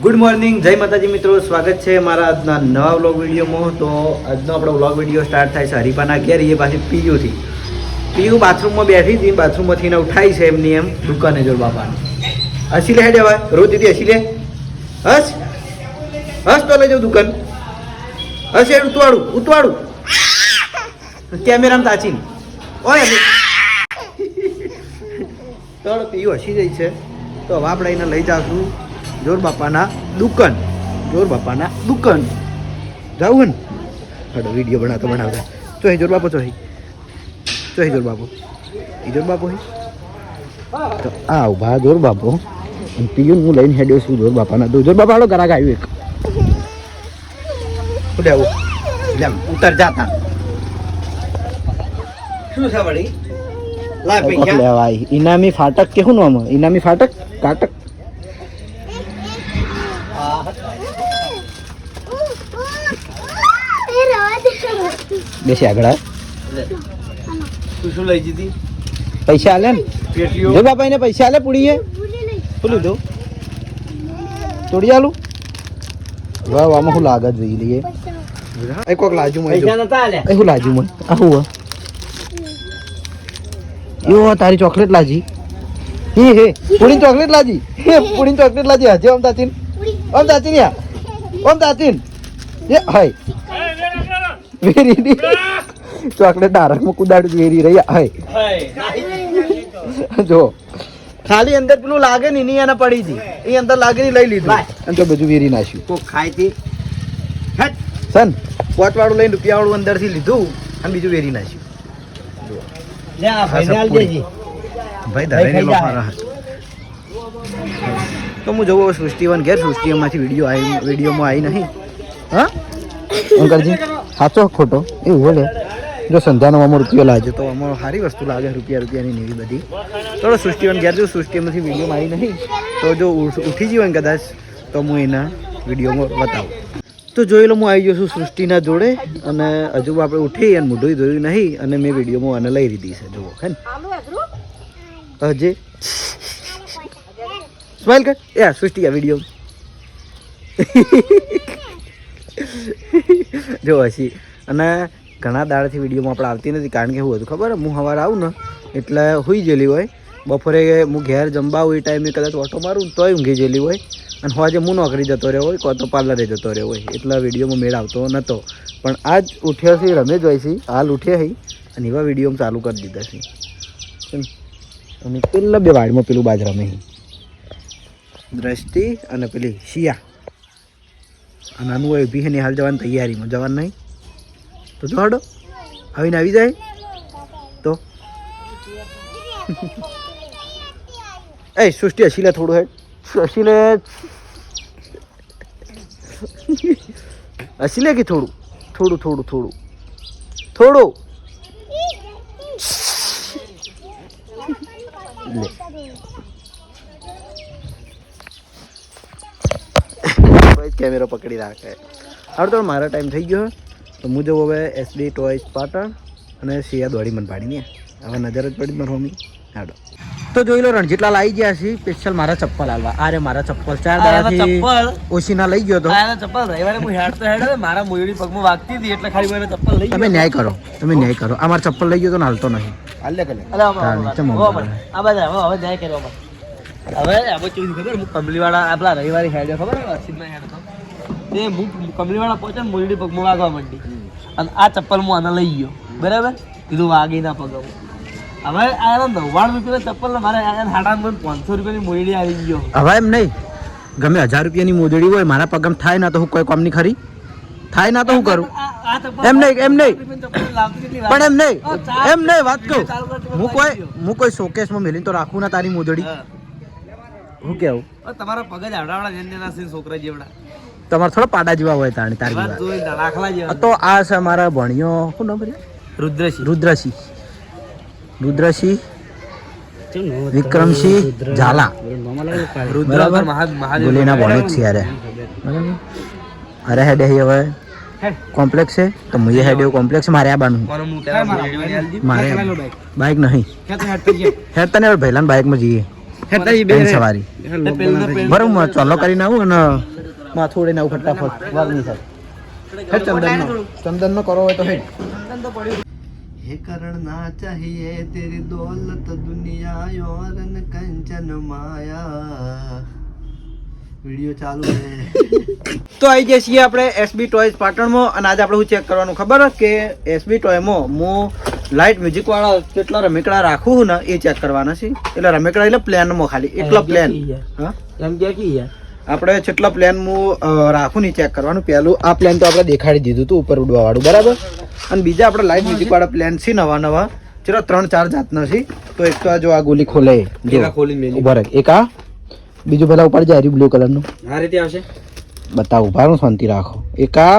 Good morning, જય માતાજી મિત્રો, સ્વાગત છે મારા આજના નવા વ્લોગ વિડીયોમાં. તો આજનો આપણો વ્લોગ વિડીયો સ્ટાર્ટ થાય છે હરીફાના ઘેર. એ પાછી પીયુથી પીયુ બાથરૂમમાં બેઠી હતી, બાથરૂમમાંથી એને ઉઠાઈ છે એમની એમ દુકાને જોર બાપાને. હસી લે હેડે હવે રોજ દીદી હસી લે, હસ હસ તો લઈ જાઉં દુકાન. હસ હેડ ઉતવાડું કેમેરામાં તાચીને ઓય તો પીયુ હસી જાય છે. તો હવે આપણે એને લઈ જાશું જોર બાપાના દુકાન. જાવું ને હડો વિડીયો બનાવતા ચોહી જોર બાપો ચોહી જોર બાપો તો આ ઉભા જોર બાપો પીયું હું લઈને હેડ્યો છું જોર બાપાના. જોર બાપા હાલો ઘરાક આવ્યું એક આવું ઉતર જાતા શું છે વળી લેવાય ઇનામી ફાટક કેવું નામ? ઇનામી ફાટક કાટક બેસી આગળ શું લઈ જીધી? પૈસા આલે ને જો બાપા એને પૈસા આલે પૂડીએ પૂરી દો તોડી આલું. વાહ આમાં શું લાગે જોઈ લઈએ. કોક લાજુ મને શું લાજુ મને આવું યો તારી ચોકલેટ લાજી હે પૂડી ચોકલેટ લાજી પૂડી ચોકલેટ લાજી હજે ઓમ તાતીન એ હાય વેરી ચોકલેટ નારંગમાં કુદાડી વેરી રહી હાય જો ખાલી અંદર પેલું લાગે ને એની એને પડી હતી એ અંદર લાગે ને લઈ લીધું અને તો બધું વેરી નાખ્યું. કોક ખાય તે સન પોચવાળું લઈને રૂપિયાવાળું અંદરથી લીધું અને બીજું વેરી નાખ્યું. તો હું જોઉં સૃષ્ટિવન ઘેર. સૃષ્ટિમાંથી વિડીયોમાં આવી નહીં. હા અંકલજી સાચો ખોટો એવું બોલે. જો સંધ્યાનો આમાં રૂપિયો લાગે તો આમાં સારી વસ્તુ લાગે રૂપિયાની એવી બધી. થોડો સૃષ્ટિવન ઘેર જો સૃષ્ટિમાંથી વિડીયોમાં આવી નહીં તો જો ઉઠી ગયો ને કદાચ તો હું એના વિડીયોમાં બતાવું. તો જોઈ લો હું આવી ગયો છું સૃષ્ટિના જોડે અને હજુ આપણે ઉઠી અને મોઢું ધોયું નહીં અને મેં વિડીયોમાં અને લઈ લીધી છે જુઓ હે ને હજે સ્માઈલ કર યા સૃષ્ટિ આ વિડીયો જો હસી. અને ઘણા દાડાથી વિડીયોમાં આપણે આવતી નથી કારણ કે શું હતું ખબર? હું સવારે આવું ને એટલે સૂઈ ગયેલી હોય. બપોરે હું ઘેર જમવા આવું એ ટાઈમે કદાચ ઓટો મારું તોય ઊંઘી ગયેલી હોય અને હોજે હું નોકરી જતો રહ્યો હોય કાં તો પાર્લરે જતો રહ્યો હોય એટલે વિડીયોમાં મેળ આવતો નહોતો. પણ આજ ઉઠ્યો છે રમેશ ભાઈ છે હાલ ઉઠ્યા છે અને એવા વિડીયોમાં ચાલુ કરી દીધા છે. અને પેલા બે વાડમાં પેલું બાજ રમે દ્રષ્ટિ અને પેલી શિયા અને આનું હોય ઊભી છે ને હાલ જવાની તૈયારીમાં જવાનું નહીં તો જો હડો આવીને આવી જાય તો એ સૃષ્ટિ હસી લે થોડું હેડ હસી લે કે થોડું લે કેમેરો પકડી રાખે. હવે તો મારા ટાઈમ થઈ ગયો તો હું જવું હવે એસડી ટોયસ પાટણ અને શિયા દોડી મને પાડીને હવે નજર જ પડી મારા મમ્મી હાડો. તો જોઈ લો રણજીતલાલ આવી ગયા છે સ્પેશિયલ મારા ચપ્પલ આલવા. અરે મારા ચપ્પલ 4 દાડાથી ઓશીના લઈ ગયો તો ચપ્પલ રવિવારે હું હેડ તો હેડ મારા મોયડી પગમાં વાગતી હતી એટલે ખાલી મને ચપ્પલ લઈ. તમે ન્યાય કરો આ મારા ચપ્પલ લઈ ગયો તો હાલતો નહીં હાલે કલે આ બધા હવે ન્યાય કરવા હવે આબો ચીજ ખબર હું કમલીવાળા આપલા રવિવારે હેડ્યો ખબર અરસીદમાં હેડતો તે હું કમલીવાળા પહોંચે ને મોયડી પગમાં વાગવા માંડી અને આ ચપ્પલ હું આને લઈ ગયો બરાબર કીધું વાગી ના પગમાં. હવે આ 99 રૂપિયા ચપ્પલ ને મારે હાડા 500 રૂપિયાની મોયડી આવી ગયો. હવે એમ નહીં ગમે 1000 રૂપિયાની મોજડી હોય મારા પગમ થાય ના તો હું કોઈ કામની ખરી થાય ના તો હું કરું એમ નહીં પણ એમ નહીં વાત કહું હું કોઈ શોકેસમાં મેલીને તો રાખું ના તારી મોજડી. હું કેવું તમારા પગ જ આડાવાળા છોકરા જેવડા તમારે થોડા પાડા જેવા હોય તારી જેવા. તો આ છે મારા ભણિયો શું નામ રુદ્રસિંહ વિક્રમસિંહ ઝાલા ગોલીના ભણ્યો છે યાર. અરે હેડે હવે કોમ્પ્લેક્સ છે તો મુએ હેડ્યો કોમ્પ્લેક્સ મારે આ બાનું મારે બાઈક નહીં હેડ તને ભૈલાન બાઈકમાં જઈએ પેન સવારી બરોબર ચાલો કરીને આવું અને માથું ઉડીને આવું ફટાફટ વારની સાથે ચંદન નો કરો હોય તો હેડ हे करना चाहिए तेरी दौलत दुनिया और कंचन माया વિડિયો ચાલુ છે તો આવી જઈએ છીએ આપણે એસબી ટોયઝ પાટણમાં અને આજે આપણે શું ચેક કરવાનું ખબર કે એસબી ટોયમાં હું લાઇટ મ્યુઝિક વાળા કેટલા રમેકડા રાખું ને એ ચેક કરવાના છે એટલે રમેકડા એટલે પ્લેનમાં ખાલી એટલો પ્લેન હા એમ કે યાર આપણે કેટલા પ્લેન હું રાખું ને ચેક કરવાનું પહેલું આ પ્લેન તો આપણે દેખાડી દીધું હતું ઉપર ઉડવા વાળું બરાબર અને બીજા આપણે લાઇટ મ્યુઝિક વાળા પ્લેન છે નવા નવા ચલો 3-4 જાતના છે તો એક તો જો આ ગોલી ખોલે ઉભા રહે એક આ બીજું પેલા ઉપર જાય બ્લુ કલર નું આ રીતે આવશે બતાવું ભારું શાંતિ રાખો એક આ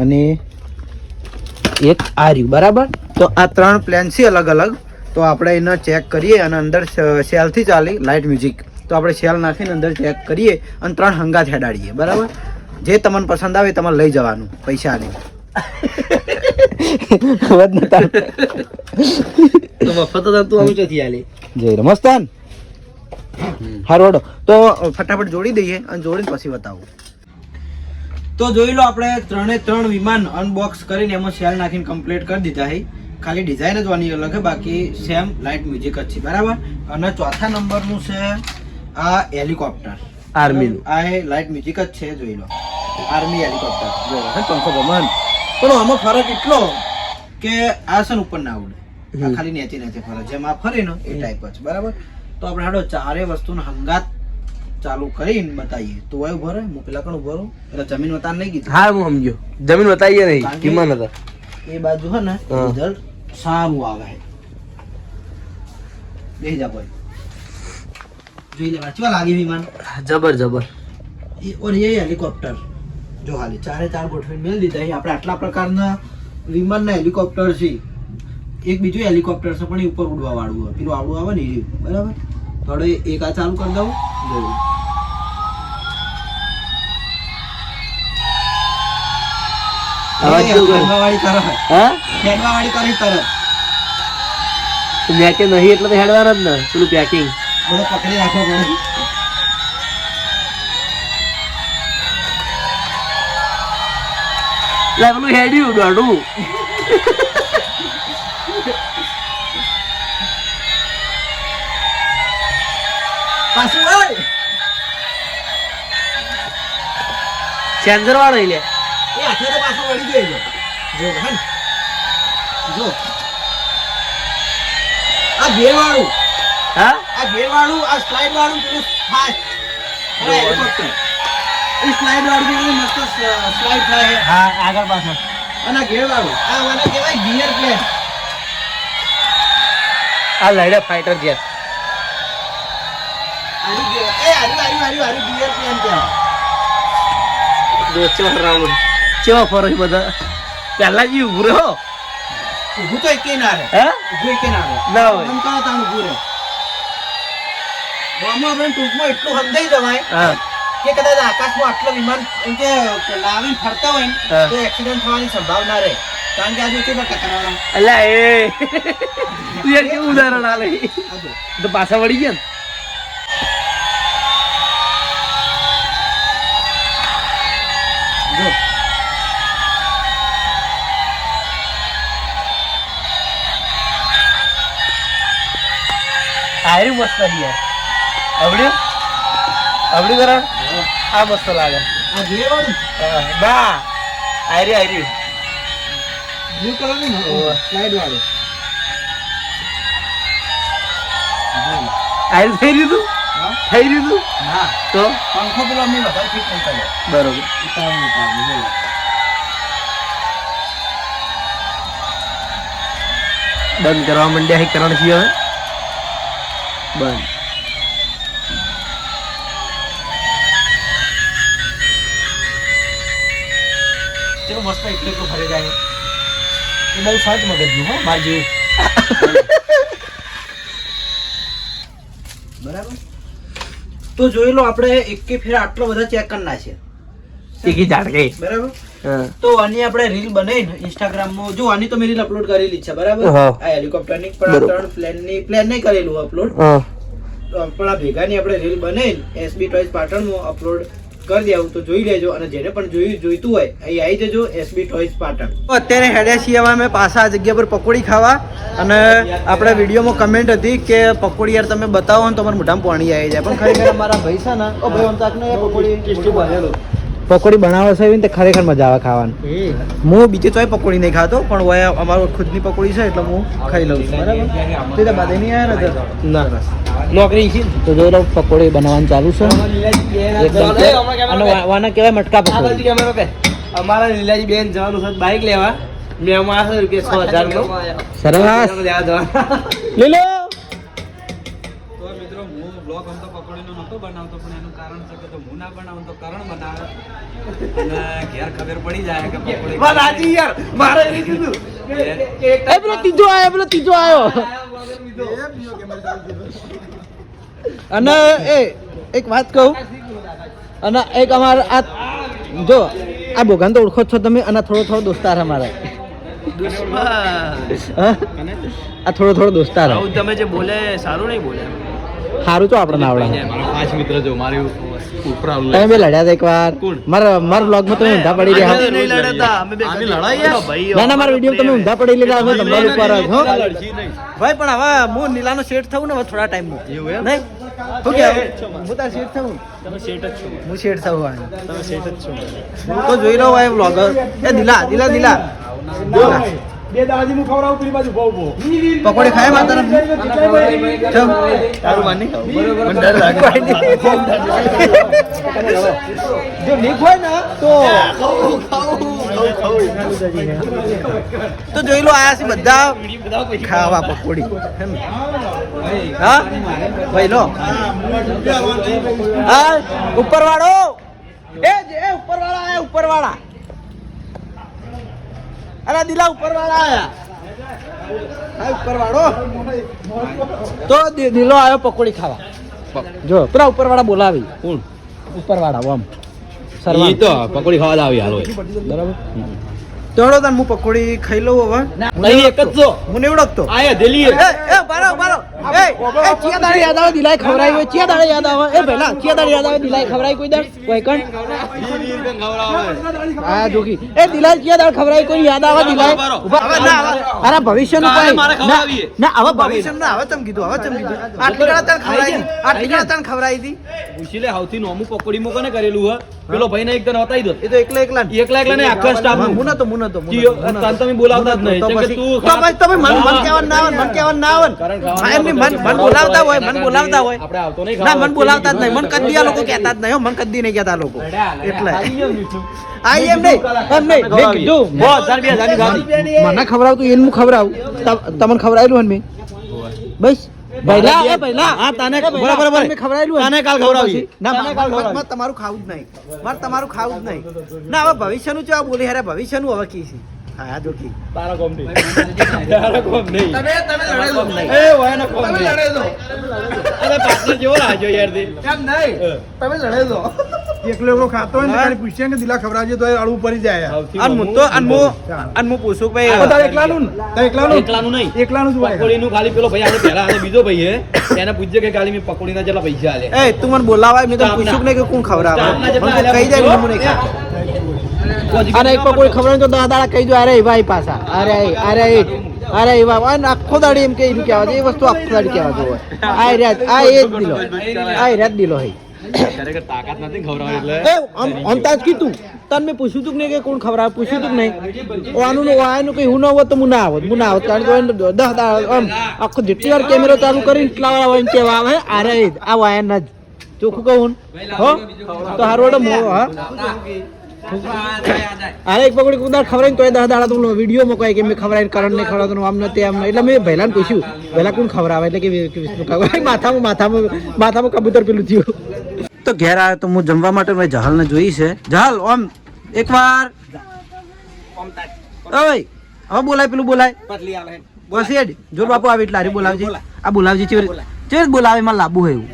અને એક આ રહ્યું બરાબર તો આ 3 પ્લેન છે અલગ અલગ તો આપણે એને ચેક કરીએ અને અંદર સેલ થી ચાલી લાઇટ મ્યુઝિક તો આપણે સેલ નાખીને અંદર ચેક કરીએ અને 3 હંગાત હેડાડીએ બરાબર જે તમને પસંદ આવે તમારે લઈ જવાનું પૈસા નહીં તો મફત તું આવું ચોથી આલે જય રમસ્તાન હારોડો તો ફટાફટ જોડી દઈએ અને જોડીને પછી બતાવું તો જોઈ લો આપણે 3 વિમાન અનબોક્સ કરીને એમાં સેલ નાખીને કમ્પ્લીટ કરી દીધા છે ખાલી ડિઝાઇન જ વાની અલગ છે બાકી સેમ લાઇટ મ્યુઝિક જ છે બરાબર અને ચોથા નંબરનું છે આ હેલિકોપ્ટર આર્મી આ લાઇટ મ્યુઝિક જ છે જોઈ લો આર્મી હેલિકોપ્ટર જો પંખો ગમન પણ આમાં ફરક એટલો કે આ સન ઉપર ના ઉડે આ ખાલી નીચે ફરે જેમ આ ફરે ને એ ટાઈપ જ બરાબર તો આપણે હાડો ચારે વસ્તુનો હંગાત ચાલુ કરીને બતાવીએ તો વાય ઉભો રહે હું પેલા કણ ઉભો રહું એટલે જમીન વતાન નહીં કીધું હા હું સમજ્યો જમીન વતાવીએ નહીં કિંમત હતા એ બાજુ હે ને રિઝલ્ટ સારું આવે છે બેહી જા ભાઈ જોઈ લે વાંચવા લાગી વિમાન જબર એ ઓર એ હેલિકોપ્ટર જો હાલી ચારે ચાર ગોઠવીને મેલ દીધા છે આપણે આટલા પ્રકારના વિમાનના હેલિકોપ્ટર છે એક બીજું હેલિકોપ્ટર છે પણ એ ઉપર ઉડવા વાળું હોય પેલું આવડું આવે ને એ બરાબર થોડો એક આ ચાલુ કરી દઉં જોયું હેડવાવાળી તરફ હેડવાવાળી કરી તરફ મેં કે નહીં એટલે તો હેડવાના જ ને પેલું પેકિંગ બધું પકડી રાખવો પડે પેલું હેડ્યું દોડું પાછું હોય સેન્સર વાળો લે એ હાથે તો પાછું વળી ગયો જો હન જો આ ગેર વાળું હા આ ગેર વાળું આ સ્લાઇડ વાળું પેલું ફાસ્ટ અરે હેલિકોપ્ટર એ સ્લાઇડ વાળું પેલું મસ્ત સ્લાઇડ થાય હા આગળ પાછળ અને ગેર વાળું આ વાને કહેવાય ગિયર પ્લેન આ લાઈડા ફાઇટર જેટ પેલા જી ઉભું રહો ઉભું તો એક ના રે હે ઉભું એક ના રે ના હોય આમ કાં તાણ ઉભું રહે આમાં આપણે ટૂંકમાં એટલું સમજાઈ જવાય કે કદાચ આકાશમાં આટલો વિમાન એમ કે લાવીને ફરતા હોય ને તો એક્સિડન્ટ થવાની સંભાવના રહે કારણ કે આજે કેવા ટકરાવા અલ્યા એ તું યાર કેવું ઉદાહરણ આલે તો પાછા વળી ગયા ને આયરી મસ્ત યાર અવડી કરણ આ મસ્ત લાગે આ જે વાળું બા આયરી બ્લુ કલર નું સ્લાઇડ વાળું આયરી થઈ રહ્યું હા તો પંખો પેલો અમને વધારે ફિટ નહીં કરે બરોબર બંધ કરવા માંડ્યા કરણ છીએ હવે બંધ ચલો મસ્ત એટલે તો ફરે જાય એ બહુ શાંત મગજ નું હો બાર જેવું બરાબર તો જોઈ લો આપણે એકે ફેર આટલો બધા ચેક કરના છે એકી ઝાડકે બરાબર તો આની આપણે રીલ બનાવીને ઇન્સ્ટાગ્રામ માં જો આની તો મેં રીલ અપલોડ કરેલી છે બરાબર આ હેલિકોપ્ટર ની પણ આ ત્રણ પ્લેન નહીં કરેલું અપલોડ આપણા ભેગાની આપણે રીલ બનાવીને એસબી ટોયસ પાટણમાં અપલોડ કરી દેવું તો જોઈ લેજો અને જેને પણ જોઈતું હોય અહીં આવી જજો એસબી ટોયસ પાટણ. અત્યારે હેડ્યા છીએ અમે પાછા આ જગ્યા પર પકોડી ખાવા અને આપણા વિડીયોમાં કમેન્ટ હતી કે પકોડી યાર તમે બતાવો ને તમારા મોઢામાં પાણી આવી જાય પણ ખરેખર અમારા ભાઈ છે ને ઓ ભાઈ અમતાકને પકોડી બનાવે છે ને તે ખરેખર મજા આવે ખાવાની. હું બીજી ચોય પકોડી નહીં ખાતો પણ ઓય અમારો ખુદની પકોડી છે એટલે હું ખાઈ લઉં છું બરાબર. તે તો બાદે નહીં આવ્યા ને ના નોકરી છે તો જો પકોડી બનાવવાનું ચાલુ છે અને વાના કહેવાય મટકા પકોડી. અમારા લીલાજી બેન જવાનું છે બાઈક લેવા મેં અમારા રૂપિયા 6000 નો સરસ લીલો. તો મિત્રો હું બ્લોગ આમ તો પકોડીનો નહોતો બનાવતો પણ એનું કારણ છે કે જો હું ના બનાવું તો કરણ બનાવે અને ઘેર ખબર પડી જાય કે પકોડી વાત સાચી યાર મારે એ કીધું એ પેલો ત્રીજો આવ્યો અને એક વાત કહું અને એક અમારા આ જો આ બોગાન તો ઓળખો છો તમે અને થોડો દોસ્તાર અમારા આ થોડો દોસ્તાર તમે જે બોલે સારું નહીં બોલે સારું તો આપણે આવડે. પાંચ મિત્ર જો મારી તમે બે લડ્યા હતા એકવાર મારા વ્લોગમાં તમે ઊંધા પડી રહ્યા ના મારા વિડીયો તમે ઊંધા પડી લીધા છો તમારા ઉપર જ હો ભાઈ. પણ હવે હું નીલાનો સેટ થવું ને હવે થોડા ટાઈમમાં નહીં શું કે હું તાર સેટ થવું તમે સેટ જ છો હું સેટ થવું તમે સેટ જ છો તો જોઈ રહ્યો ભાઈ વ્લોગર એ દિલા બે દાદાજી નું ખવડાવું પેલી બાજુ બહુ પકોડી ખાય માતા તારું માની જો લીક હોય ને તો જોઈ લો આયા છે બધા ખાવા પકોડી હા ભાઈ લો હા ઉપર વાળો ઉપર વાળા અરે દિલા ઉપર વાળા આયા ઉપર વાળો તો દિલો આવ્યો પકોડી ખાવા જો પેલા ઉપર વાળા બોલાવી કોણ ઉપર વાળા આમ સરવા તો પકોડી ખાવા આવી હાલો બરાબર તોડો તને હું પકોડી ખાઈ લઉં હવે નહીં એક જ છો મને ઓળખતો આયા દિલ્હી એ બારો એ ચિયા દાડે યાદ આવે દિલાઈ ખવરાઈ હોય ચિયા દાડે યાદ આવે એ પહેલા ચિયા દાડે યાદ આવે દિલાઈ ખવરાઈ કોઈ દાડ કોઈ કણ આ જોકી એ દિલાઈ ચિયા દાડે ખવરાઈ કોઈ યાદ આવે દિલાઈ હવે ના અરે ભવિષ્યનું કોઈ ના હવે ભવિષ્યનું ના હવે તમ કીધું આટલી ગણા તને ખવરાઈ હતી પૂછી લે હૌથી નોમું પકોડી મોકો ને કરેલું હ પેલો ભાઈ ને એક તને બતાવી દો એ તો એકલા ને આખા સ્ટાફ હું નતો તમે બોલાવતા જ નહીં કે તું તમે મન કહેવાનું ના આવે એમની મન બોલાવતા હોય આપણે આવતો નહીં ના મન બોલાવતા જ નહીં મન કદી આ લોકો કહેતા જ નહીં મન કદી નહીં કહેતા લોકો એટલે આઈ એમ નહીં મેં કીધું મને ખવડાવતું એનું ખવડાવું તમને ખવડાવેલું મેં બસ તમારું ખાવું જ નહીં તમારું ખાવું જ નહીં ના હવે ભવિષ્યનું છે બોલી હારે ભવિષ્યનું હવે કી છે હા જો કી તારા કોમ નહીં તારા કોમ નહીં તમે લડેલો એ વાયનો કોમ નહીં અરે પાછળ જેવો રાજો યાર દે કેમ નહીં તમે લડેલો એકલો ખાતો હોય ને તારે પૂછ્યા કે દિલા ખવડાવજે તો અળવું પડી જાય અનમુ પૂછું ભાઈ તારે એકલાનું નહીં એકલાનું જ હોય પકોડીનું ખાલી પેલો ભાઈ આપણે પહેલા બીજો ભાઈ હે એને પૂછજે કે ખાલી મેં પકોડીના જેટલા પૈસા આલે એ તું મને બોલાવાય મેં તો પૂછ્યું નહીં કે કોણ ખવડાવે મને કહી જાય હું નહીં ખા અને એક પકોડી ખવડાવે તો 10 દાડા કહી દો અરે ભાઈ પાછા અરે વાહ આખો દાડી એમ કે કહેવા છે એ વસ્તુ આખો દાડી કહેવા જો આ રાત દિલો હે ખરેખર તાકાત નથી ખવડાવે એટલે એ અંતાજ કીધું તને મેં પૂછ્યું તું નહીં કે કોણ ખવડાવે પૂછ્યું તું નહીં આનું કઈ હું ન હોત તો હું ના આવત કારણ કે 10 દાડા આમ આખો જેટલી વાર કેમેરો ચાલુ કરીને એટલા વાર આવે કેવા આવે અરે આ વાયર ના જ ચોખ્ખું કહું હો તો હારો હા અરે એક પકોડી કુદાર ખવડાવીને તોય 10 દાડા તો વિડીયો મોકવાય કે મેં ખવડાવીને કરણ ને ખવડાવતો આમ નથી આમ એટલે મેં પહેલાને પૂછ્યું પહેલા કોણ ખવડાવે એટલે કે માથામાં કબૂતર પેલું થયું તો ઘેર આવ્યો તો હું જમવા માટે મેં જહાલને જોઈ છે જહાલ ઓમ એકવાર ઓય હવે બોલાય પેલું બોલાય બસ હેડ જો બાપુ આવી એટલે હારી બોલાવજે આ બોલાવજે ચેર બોલાવે માં લાબુ હોય એવું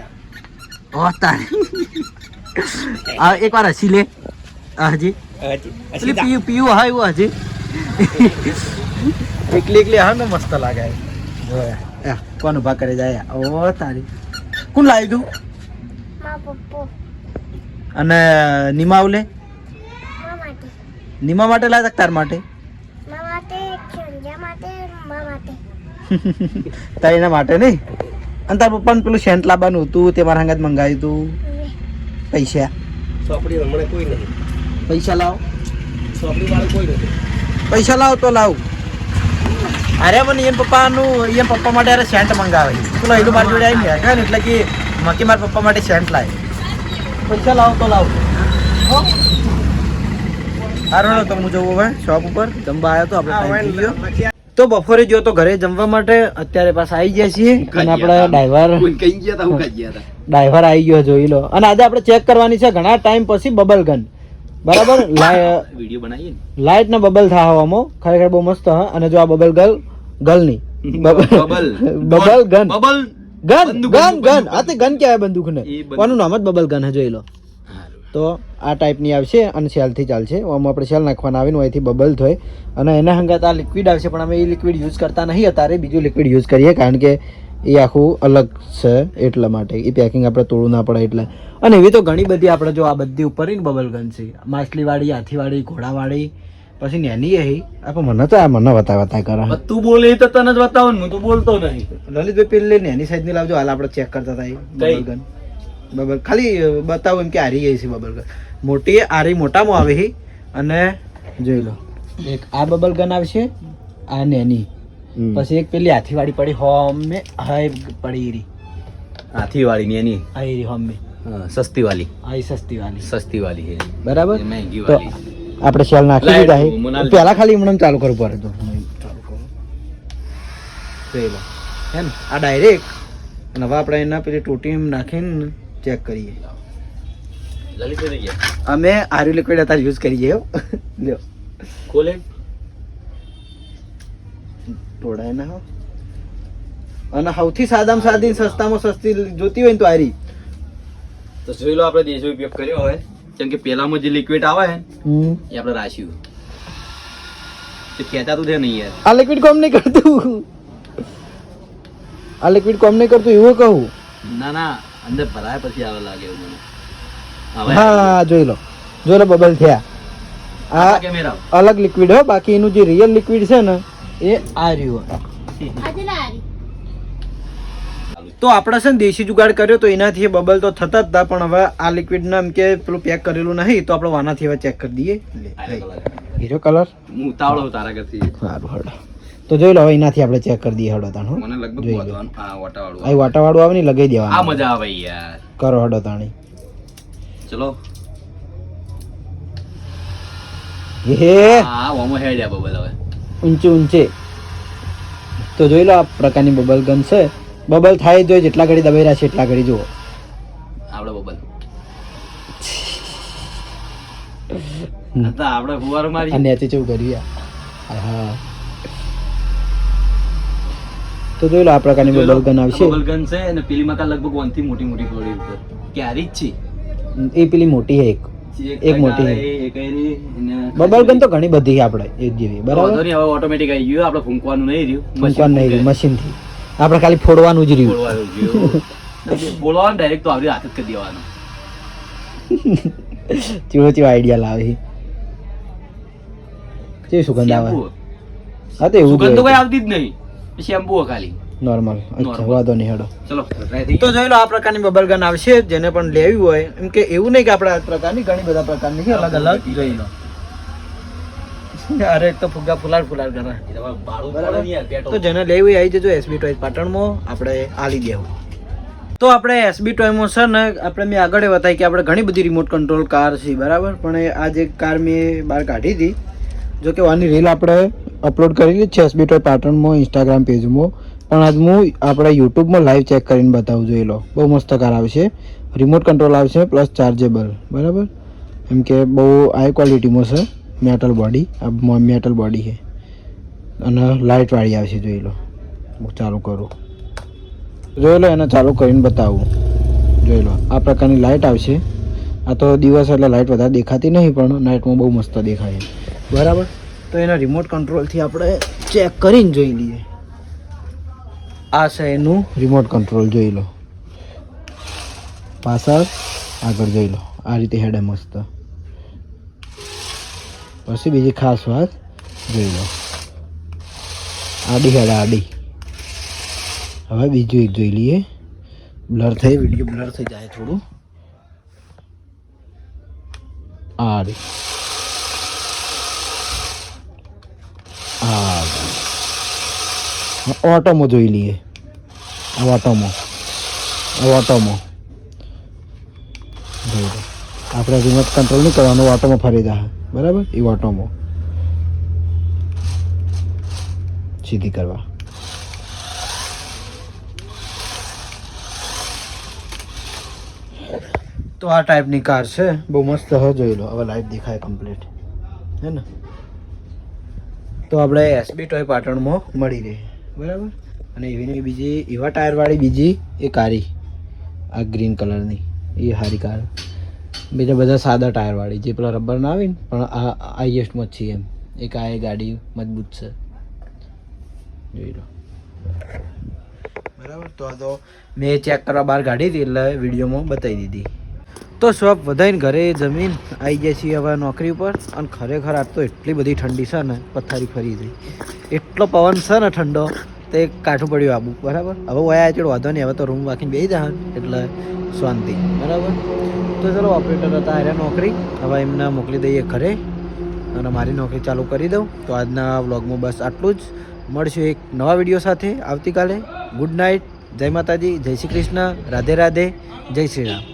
ઓ તારે આ એકવાર હસી લે હજી પેલી પીયું હા એવું હજી એકલી હા ને મસ્ત લાગે કોણ ઉભા કરે જાય ઓ તારી કોણ લાવ્યું તું અને નિમાવલે નિમા માટે લાવ્યા તાર માટે તાર એના માટે નહીં અને તાર પપ્પાને પેલું સેન્ટ લાવવાનું હતું તે મારા હંગાત મંગાવ્યું તું પૈસા ચોપડી હમણાં કોઈ નહીં. પૈસા લાવો ચોપડી વાળું કોઈ નથી. પૈસા લાવો તો લાવ અરે મને એમ પપ્પાનું એમ પપ્પા માટે અરે સેન્ટ મંગાવે પેલો એનું મારી જોડે આવીને રાખે ને એટલે કે મકી મારા પપ્પા માટે સેન્ટ લાવે પૈસા લાવો તો લાવ સારું તો હું જવું હવે શોપ ઉપર જમવા આવ્યો તો આપણે time થઈ ગયો. તો બપોરે જો તો ઘરે જમવા માટે અત્યારે પાછા આવી ગયા છીએ અને આપણા ડ્રાઈવર આવી ગયો જોઈ લો. અને આજે આપણે ચેક કરવાની છે ઘણા ટાઈમ પછી બબલ ગન બરાબર વિડીયો બનાવીએ ને લાઈટ ને બબલ થવા હવામાં ખરેખર બહુ મસ્ત હા. અને જો આ બબલ ગર્લ ની બબલ ગન ગન આ તે ગન કહેવાય બંદૂક ને કોનું નામ જ બબલ ગન જોઈ લો. તો આ ટાઈપની આવશે અને સેલથી ચાલશે આમાં આપણે સેલ નાખવાના આવે ને અહીંથી બબલ થાય અને એના હંગાત આ લિક્વિડ આવશે પણ અમે એ લિક્વિડ યુઝ કરતા નહીં અત્યારે બીજું લિક્વિડ યુઝ કરીએ કારણ કે એ આખું અલગ છે એટલા માટે એ પેકિંગ આપણે તોડવું ના પડે એટલે. અને એવી તો ઘણી બધી આપણે જો આ બધી ઉપર બબલ ગન છે માછલીવાળી હાથીવાળી ઘોડાવાળી પછી નેની એ આપણે મને તો આ મને વતા કરે તું બોલે તો તને જ બતાવો ને હું તો બોલતો નહીં. લલિતભાઈ પેલી નેની સાઈઝની લાવજો હાલ આપણે ચેક કરતા હતા બબલ ગન બબલ ખાલી બતાવો એમ કે હારી ગઈ છે બબલ ગન મોટી આરી મોટામાં આવે છે અને જોઈ લો એક આ બબલ ગન આવશે આ નેની પછી એક પેલી હાથીવાળી પડી હોમે હાય પડી રી હાથીવાળી ની એની આઈ રી હોમે સસ્તી વાલી આઈ સસ્તી વાલી છે બરાબર. મહેંગી તો વાલી આપણે સેલ નાખી દીધા છે પહેલા ખાલી હમણાં ચાલુ કરવું પડે તો જોઈ લો હે ને આ ડાયરેક્ટ અને હવે આપણે એના પેલી ટોટી નાખીને ચેક કરીએ. લલિત થઈ ગયા અમે આર્યુ લિક્વિડ અત્યારે યુઝ કરીએ લ્યો ખોલે તોડાય ના હો. અને સૌથી સાદામાં સાદી સસ્તામાં સસ્તી જોતી હોય ને તો આરી તો જોઈ લો આપણે દેશી ઉપયોગ કર્યો હોય કેમ કે પેલામાં જે લિક્વિડ આવે ને એ આપણે રાખ્યું તે ખેંચાતું છે નહીં યાર. આ લિક્વિડ કોમ નહીં કરતું આ લિક્વિડ કોમ નહીં કરતું એવું કહું. ના ના અંદર ભરાય પછી આવે લાગે એવું મને. હા જોઈ લો બબલ થયા આ કેમેરા અલગ લિક્વિડ હો બાકી એનું જે રિયલ લિક્વિડ છે ને એ આ રહ્યું. તો આપણે છે ને દેશી જુગાડ કર્યો તો એનાથી બબલ તો થતા જ હતા પણ હવે આ લિક્વિડ ના એમ કે પેલું પેક કરેલું નહીં તો આપણે વાનાથી હવે ચેક કરી દઈએ. હીરો કલર હું ઉતાવળો તારા કરતી સારું હડો તો જોઈ લો હવે એનાથી આપણે ચેક કરી દઈએ હડો તાણ મને લગભગ વાંધવાનું આ વાટાવાળું આ વાટાવાળું આવે ને લગાઈ દેવાનું આ મજા આવે યાર કરો હડો તાણી ચલો હે હા ઓમો હેડ આ બબલ હવે ઊંચે તો જોઈ લો આ પ્રકારની બબલ ગન છે. બબલ થાય જોઈએ જેટલા ઘડી દબાઈ રહ્યા છે એટલા ઘડી જુઓ આપણે બબલ આપણે ફુવારો મારી અને એચે ચેવું કર્યું હા તો જોઈ લો આ પ્રકારની બબલ ગન આવશે. બબલ ગન છે અને પેલી માકા લગભગ 1 થી મોટી મોટી ગોળી ઉપર ક્યારી જ છે એ પેલી મોટી છે એક મોટી છે. બબલ ગન તો ઘણી બધી છે આપણે એક જેવી બરાબર. હવે ઓટોમેટિક આવી ગયું આપણે ફૂંકવાનું નહીં રહ્યું મૂકવાનું નહીં રહ્યું મશીનથી આપણે ખાલી ફોડવાનું જ રહ્યું. બોલવાનું ડાયરેક્ટ તો આપણી હાથ જ કરી દેવાનું. ચીવો આઈડિયા લાવે છે સુગંધ આવે હા તો એવું સુગંધ તો કઈ આવતી જ નહીં શેમ્પુ ખાલી નોર્મલ અચ્છા વાંધો નહીં હેડો ચલો તો જોઈ લો આ પ્રકારની બબલ ગન આવશે જેને પણ લેવી હોય એમ કે એવું નહીં કે આપણે આ પ્રકારની ઘણી બધા પ્રકારની છે અલગ અલગ જોઈ લો. અરે એક તો ફુગ્ગા ફુલાડ કરે તો જેને લેવી હોય આવી જજો એસબી ટોયઝ પાટણમાં આપણે આલી દેવું. તો આપણે એસબી ટોયમાં છે ને આપણે મેં આગળ બતાવી કે આપણે ઘણી બધી રિમોટ કંટ્રોલ કાર છે બરાબર પણ આ જે કાર મેં બહાર કાઢી હતી જો કે આની રીલ આપણે અપલોડ કરેલી છે એસબી ટોય પાટણમાં ઇન્સ્ટાગ્રામ પેજમાં પણ આજ હું આપણે યુટ્યુબમાં લાઈવ ચેક કરીને બતાવું જોઈ લો. બહુ મસ્ત કાર આવશે રિમોટ કંટ્રોલ આવશે પ્લસ ચાર્જેબલ બરાબર એમ કે બહુ હાઈ ક્વોલિટીમાં છે મેટલ બોડી આ મેટલ બોડી છે અને લાઇટવાળી આવશે જોઈ લો. ચાલુ કરું જોઈ લો એને ચાલુ કરીને બતાવું જોઈ લો આ પ્રકારની લાઇટ આવશે. આ તો દિવસ એટલે લાઇટ વધારે દેખાતી નહીં પણ નાઇટમાં બહુ મસ્ત દેખાય બરાબર. તો એના રિમોટ કંટ્રોલથી આપણે ચેક કરીને જોઈ લઈએ. આ છે એનું રિમોટ કંટ્રોલ જોઈ લો પાછળ આગળ જોઈ લો આ રીતે હેડે મસ્ત. પછી બીજી ખાસ વાત જોઈ લો આડી હેડે આડી. હવે બીજું એક જોઈ લઈએ. બ્લર થઈ વિડીયો બ્લર થઈ જાય થોડું. આડી ઓટોમાં જોઈ લઈએ. ઓટોમાં જોઈ લો આપણે રિમોટ કંટ્રોલ નહીં કરવાનું, ઓટોમાં ફરી જાય બરાબર. એ ઓટોમાં સીધી કરવા. તો આ ટાઈપની કાર છે, બહુ મસ્ત હવે જોઈ લો. હવે લાઈટ દેખાય કમ્પ્લીટ હે ને. તો આપણે એસબી ટોય પાટણમાં મળી રહે બરાબર. અને એવી બીજી એવા ટાયરવાળી બીજી એ કારી આ ગ્રીન કલરની એ સારી કાર. બીજા બધા સાદા ટાયરવાળી જે પેલા રબર ના આવે ને પણ આ હાઈએસ્ટમાં જ છે એમ. એક આ ગાડી મજબૂત છે જોઈ લો બરાબર. તો આ તો મેં ચેક કરવા બહાર કાઢી હતી એટલે વિડીયોમાં બતાવી દીધી. તો શોપ વધારીને ઘરે જમીન આવી જાય છીએ હવે નોકરી ઉપર. અને ખરેખર આજ તો એટલી બધી ઠંડી છે ને પથારી ફરી ગઈ. એટલો પવન છે ને ઠંડો તે કાઠું પડ્યું આબુ બરાબર. હવે વયા ચેડ વાંધો નહીં, હવે તો રૂમ વાંકીને બેસી જાય એટલે શાંતિ બરાબર. તો ચલો ઓપરેટર હતા આર્યા નોકરી, હવે એમને મોકલી દઈએ ઘરે અને મારી નોકરી ચાલુ કરી દઉં. તો આજના વ્લોગમાં બસ આટલું જ. મળશું એક નવા વિડીયો સાથે આવતીકાલે. ગુડ નાઇટ, જય માતાજી, જય શ્રી કૃષ્ણ, રાધે રાધે, જય શ્રી રામ.